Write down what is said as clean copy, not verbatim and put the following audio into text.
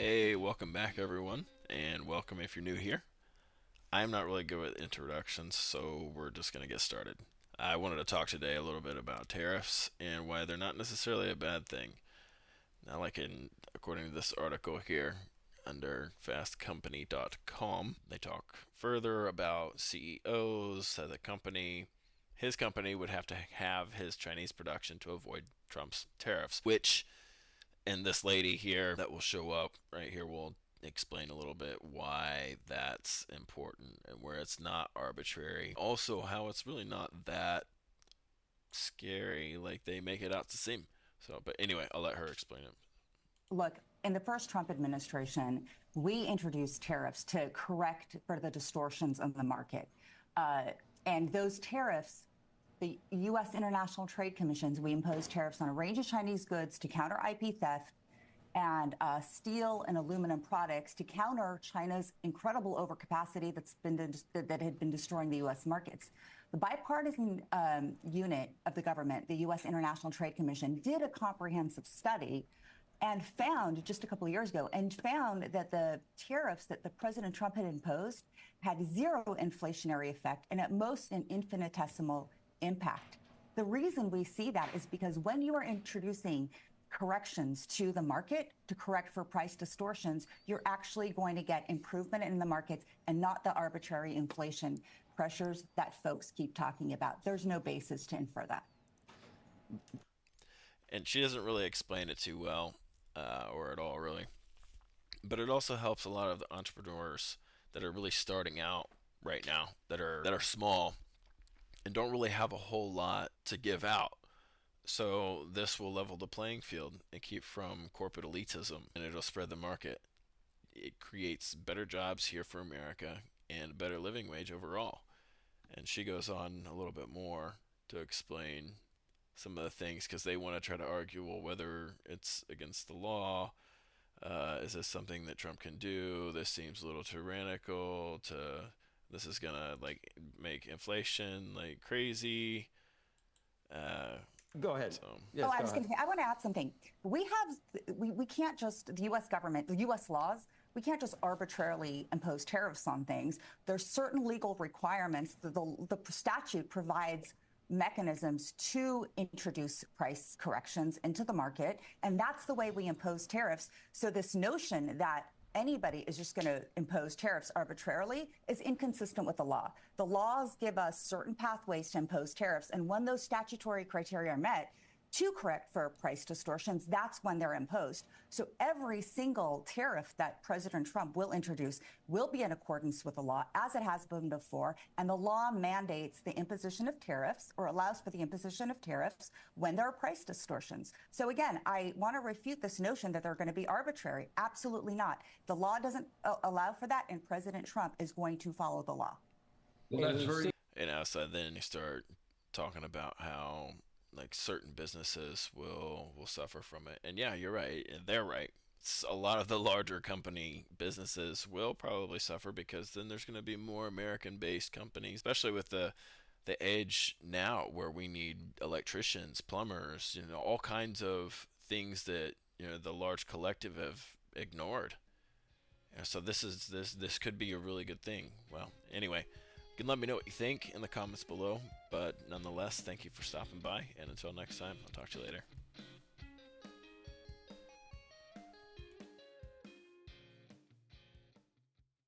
Hey, welcome back, everyone, and welcome if you're new here. I'm not really good with introductions, so we're just going to get started. I wanted to talk today a little bit about tariffs and why they're not necessarily a bad thing. Now, according to this article here under fastcompany.com, they talk further about CEOs that his company would have to have his Chinese production to avoid Trump's tariffs, which and this lady here that will show up right here will explain a little bit why that's important and where it's not arbitrary. Also, how it's really not that scary like they make it out to seem. So, but anyway, I'll let her explain it. Look, in the first Trump administration, we introduced tariffs to correct for the distortions in the market. And those tariffs, the U.S. International Trade Commissions, we imposed tariffs on a range of Chinese goods to counter IP theft and steel and aluminum products to counter China's incredible overcapacity that had been destroying the U.S. markets. The bipartisan unit of the government, the U.S. International Trade Commission, did a comprehensive study and found just a couple of years ago that the tariffs that the President Trump had imposed had zero inflationary effect and at most an infinitesimal impact. The reason we see that is because when you are introducing corrections to the market to correct for price distortions, you're actually going to get improvement in the markets and not the arbitrary inflation pressures that folks keep talking about. There's no basis to infer that. And she doesn't really explain it too well, or at all, really. But it also helps a lot of the entrepreneurs that are really starting out right now, that are small and don't really have a whole lot to give out. So this will level the playing field and keep from corporate elitism, and it'll spread the market. It creates better jobs here for America and a better living wage overall. And she goes on a little bit more to explain some of the things because they want to try to argue, well, whether it's against the law. Is this something that Trump can do? This seems a little tyrannical. This is gonna like make inflation like crazy. Uh, Go ahead. so Oh, Yes, I go was going ahead. to say, I want to add something. We can't just, the U.S. government, the U.S. laws, we can't just arbitrarily impose tariffs on things. There's certain legal requirements. The statute provides mechanisms to introduce price corrections into the market. And that's the way we impose tariffs. So this notion that anybody is just going to impose tariffs arbitrarily is inconsistent with the law. The laws give us certain pathways to impose tariffs. And when those statutory criteria are met, to correct for price distortions, that's when they're imposed. So every single tariff that President Trump will introduce will be in accordance with the law, as it has been before. And the law mandates the imposition of tariffs or allows for the imposition of tariffs when there are price distortions. So again, I want to refute this notion that they're going to be arbitrary. Absolutely not. The law doesn't allow for that, and President Trump is going to follow the law. Well, that's very and outside, then you start talking about how like certain businesses will suffer from it. And yeah, you're right, and they're right. A lot of the larger company businesses will probably suffer because then there's going to be more American-based companies, especially with the age now where we need electricians, plumbers, all kinds of things that the large collective have ignored. So this could be a really good thing. Well, anyway, you can let me know what you think in the comments below. But nonetheless, thank you for stopping by, and until next time, I'll talk to you later.